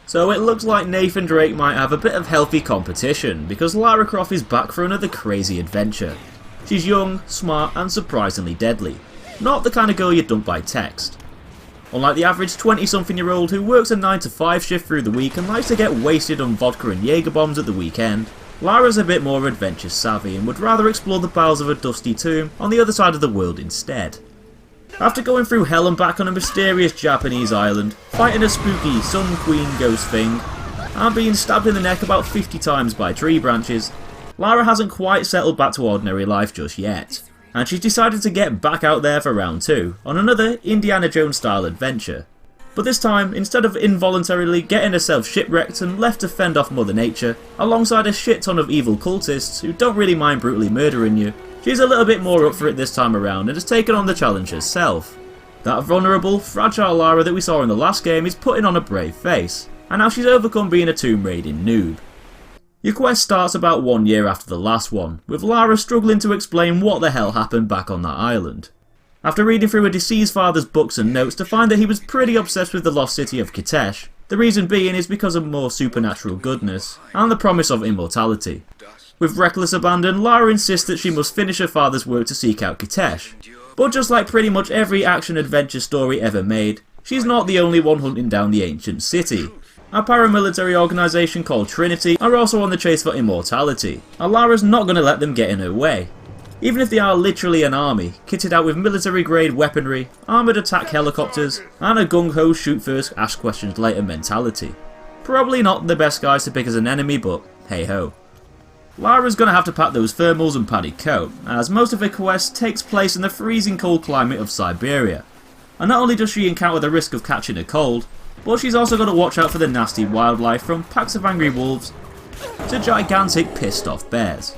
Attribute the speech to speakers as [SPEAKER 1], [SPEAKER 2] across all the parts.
[SPEAKER 1] So it looks like Nathan Drake might have a bit of healthy competition, because Lara Croft is back for another crazy adventure. She's young, smart and surprisingly deadly. Not the kind of girl you dump by text. Unlike the average 20-something-year-old who works a 9 to 5 shift through the week and likes to get wasted on vodka and Jaeger bombs at the weekend, Lara's a bit more adventure savvy and would rather explore the bowels of a dusty tomb on the other side of the world instead. After going through hell and back on a mysterious Japanese island, fighting a spooky Sun Queen ghost thing, and being stabbed in the neck about 50 times by tree branches, Lara hasn't quite settled back to ordinary life just yet, and she's decided to get back out there for round 2 on another Indiana Jones style adventure. But this time, instead of involuntarily getting herself shipwrecked and left to fend off Mother Nature, alongside a shit ton of evil cultists who don't really mind brutally murdering you, she's a little bit more up for it this time around and has taken on the challenge herself. That vulnerable, fragile Lara that we saw in the last game is putting on a brave face, and now she's overcome being a tomb raiding noob. Your quest starts about 1 year after the last one, with Lara struggling to explain what the hell happened back on that island. After reading through her deceased father's books and notes to find that he was pretty obsessed with the lost city of Kitesh, the reason being is because of more supernatural goodness, and the promise of immortality. With reckless abandon, Lara insists that she must finish her father's work to seek out Kitesh. But just like pretty much every action-adventure story ever made, she's not the only one hunting down the ancient city. A paramilitary organisation called Trinity are also on the chase for immortality, and Lara's not going to let them get in her way. Even if they are literally an army, kitted out with military-grade weaponry, armoured attack helicopters, and a gung-ho shoot-first, ask-questions-later mentality. Probably not the best guys to pick as an enemy, but hey-ho. Lara's going to have to pack those thermals and padded coat, as most of her quest takes place in the freezing cold climate of Siberia. And not only does she encounter the risk of catching a cold, but she's also got to watch out for the nasty wildlife from packs of angry wolves to gigantic pissed off bears.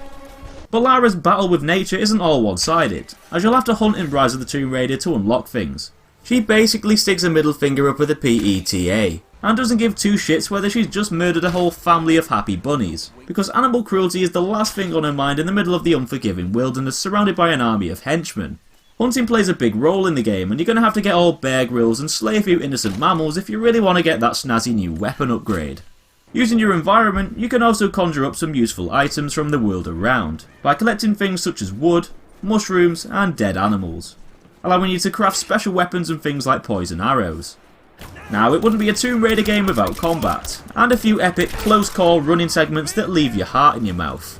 [SPEAKER 1] But Lara's battle with nature isn't all one-sided, as you'll have to hunt in Rise of the Tomb Raider to unlock things. She basically sticks a middle finger up with a PETA, and doesn't give two shits whether she's just murdered a whole family of happy bunnies, because animal cruelty is the last thing on her mind in the middle of the unforgiving wilderness surrounded by an army of henchmen. Hunting plays a big role in the game, and you're going to have to get all Bear Grylls and slay a few innocent mammals if you really want to get that snazzy new weapon upgrade. Using your environment, you can also conjure up some useful items from the world around, by collecting things such as wood, mushrooms and dead animals, allowing you to craft special weapons and things like poison arrows. Now, it wouldn't be a Tomb Raider game without combat, and a few epic close call running segments that leave your heart in your mouth.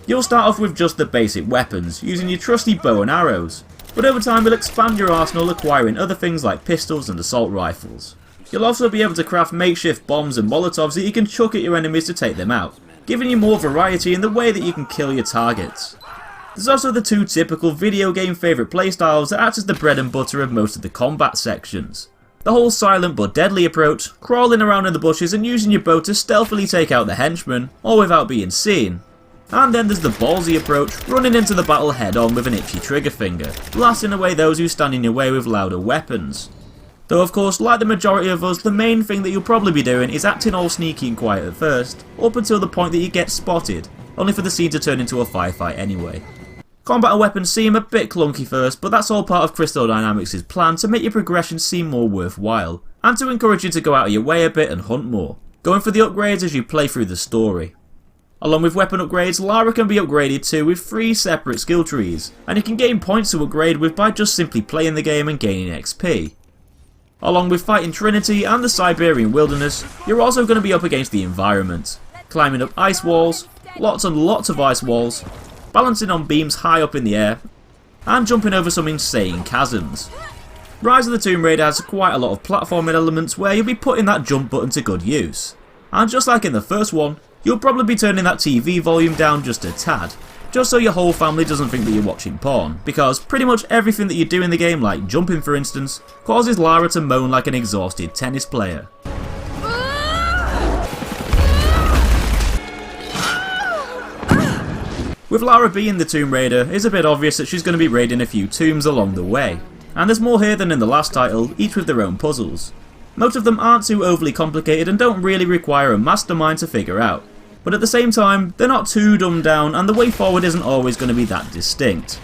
[SPEAKER 1] You'll start off with just the basic weapons, using your trusty bow and arrows, but over time you'll expand your arsenal acquiring other things like pistols and assault rifles. You'll also be able to craft makeshift bombs and molotovs that you can chuck at your enemies to take them out, giving you more variety in the way that you can kill your targets. There's also the two typical video game favourite playstyles that act as the bread and butter of most of the combat sections. The whole silent but deadly approach, crawling around in the bushes and using your bow to stealthily take out the henchmen, all without being seen. And then there's the ballsy approach, running into the battle head on with an itchy trigger finger, blasting away those who stand in your way with louder weapons. Though of course, like the majority of us, the main thing that you'll probably be doing is acting all sneaky and quiet at first, up until the point that you get spotted, only for the scene to turn into a firefight anyway. Combat and weapons seem a bit clunky first, but that's all part of Crystal Dynamics' plan to make your progression seem more worthwhile, and to encourage you to go out of your way a bit and hunt more, going for the upgrades as you play through the story. Along with weapon upgrades, Lara can be upgraded too with 3 separate skill trees, and you can gain points to upgrade with by just simply playing the game and gaining XP. Along with fighting Trinity and the Siberian wilderness, you're also going to be up against the environment, climbing up ice walls, lots and lots of ice walls, balancing on beams high up in the air, and jumping over some insane chasms. Rise of the Tomb Raider has quite a lot of platforming elements where you'll be putting that jump button to good use. And just like in the first one, you'll probably be turning that TV volume down just a tad, just so your whole family doesn't think that you're watching porn, because pretty much everything that you do in the game, like jumping for instance, causes Lara to moan like an exhausted tennis player. With Lara being the Tomb Raider, it's a bit obvious that she's going to be raiding a few tombs along the way, and there's more here than in the last title, each with their own puzzles. Most of them aren't too overly complicated and don't really require a mastermind to figure out, but at the same time, they're not too dumbed down and the way forward isn't always going to be that distinct.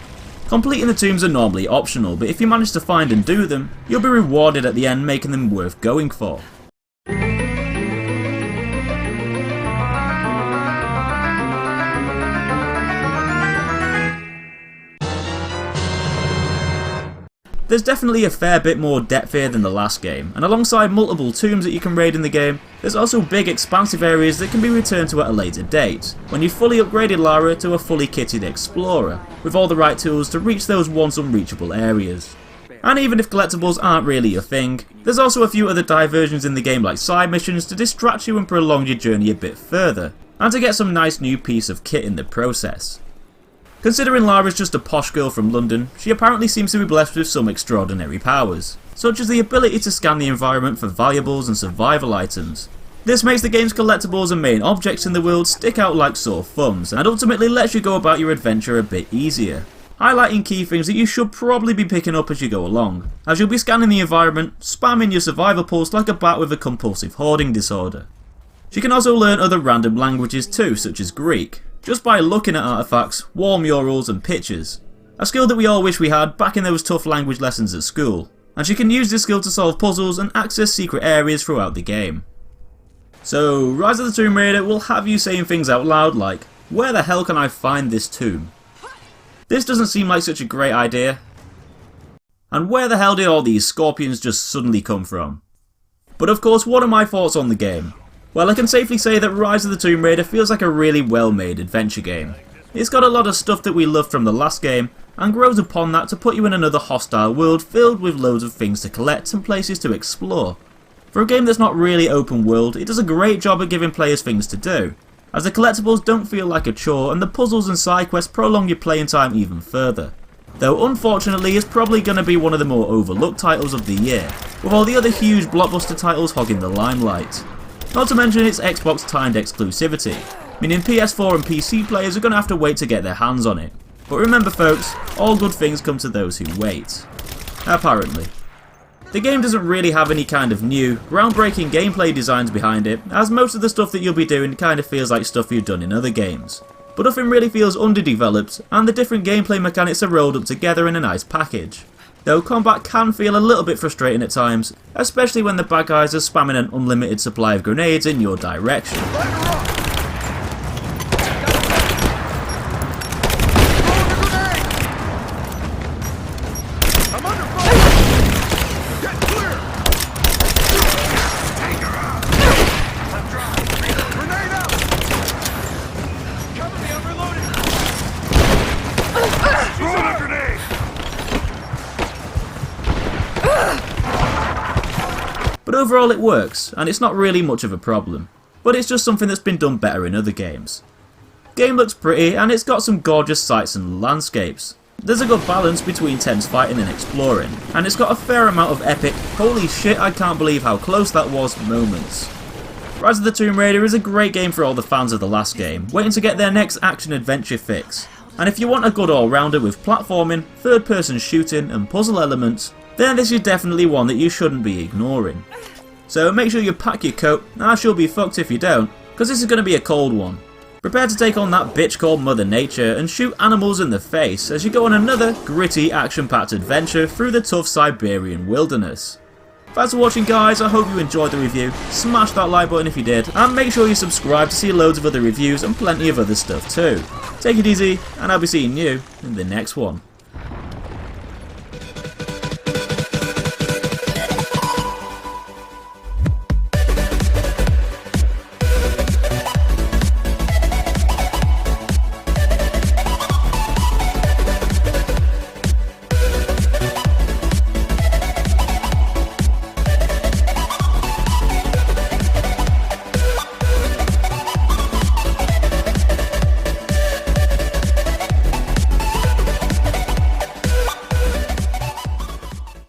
[SPEAKER 1] Completing the tombs are normally optional, but if you manage to find and do them, you'll be rewarded at the end, making them worth going for. There's definitely a fair bit more depth here than the last game, and alongside multiple tombs that you can raid in the game, there's also big expansive areas that can be returned to at a later date, when you've fully upgraded Lara to a fully kitted explorer, with all the right tools to reach those once unreachable areas. And even if collectibles aren't really your thing, there's also a few other diversions in the game like side missions to distract you and prolong your journey a bit further, and to get some nice new piece of kit in the process. Considering Lara's just a posh girl from London, she apparently seems to be blessed with some extraordinary powers, such as the ability to scan the environment for valuables and survival items. This makes the game's collectibles and main objects in the world stick out like sore thumbs, and ultimately lets you go about your adventure a bit easier, highlighting key things that you should probably be picking up as you go along, as you'll be scanning the environment, spamming your survival pulse like a bat with a compulsive hoarding disorder. She can also learn other random languages too, such as Greek, just by looking at artifacts, wall murals and pictures, a skill that we all wish we had back in those tough language lessons at school, and she can use this skill to solve puzzles and access secret areas throughout the game. So Rise of the Tomb Raider will have you saying things out loud like, where the hell can I find this tomb? This doesn't seem like such a great idea. And where the hell did all these scorpions just suddenly come from? But of course, what are my thoughts on the game? Well, I can safely say that Rise of the Tomb Raider feels like a really well made adventure game. It's got a lot of stuff that we loved from the last game, and grows upon that to put you in another hostile world filled with loads of things to collect and places to explore. For a game that's not really open world, it does a great job at giving players things to do, as the collectibles don't feel like a chore and the puzzles and side quests prolong your playing time even further. Though unfortunately it's probably going to be one of the more overlooked titles of the year, with all the other huge blockbuster titles hogging the limelight. Not to mention its Xbox timed exclusivity, meaning PS4 and PC players are going to have to wait to get their hands on it. But remember folks, all good things come to those who wait. Apparently. The game doesn't really have any kind of new, groundbreaking gameplay designs behind it, as most of the stuff that you'll be doing kind of feels like stuff you've done in other games. But nothing really feels underdeveloped, and the different gameplay mechanics are rolled up together in a nice package. Though combat can feel a little bit frustrating at times, especially when the bad guys are spamming an unlimited supply of grenades in your direction. But overall it works, and it's not really much of a problem. But it's just something that's been done better in other games. Game looks pretty, and it's got some gorgeous sights and landscapes. There's a good balance between tense fighting and exploring, and it's got a fair amount of epic, holy shit I can't believe how close that was moments. Rise of the Tomb Raider is a great game for all the fans of the last game, waiting to get their next action adventure fix. And if you want a good all-rounder with platforming, third-person shooting and puzzle elements, then this is definitely one that you shouldn't be ignoring. So make sure you pack your coat, as you'll be fucked if you don't, because this is going to be a cold one. Prepare to take on that bitch called Mother Nature and shoot animals in the face as you go on another gritty action-packed adventure through the tough Siberian wilderness. Thanks for watching guys, I hope you enjoyed the review, smash that like button if you did, and make sure you subscribe to see loads of other reviews and plenty of other stuff too. Take it easy, and I'll be seeing you in the next one.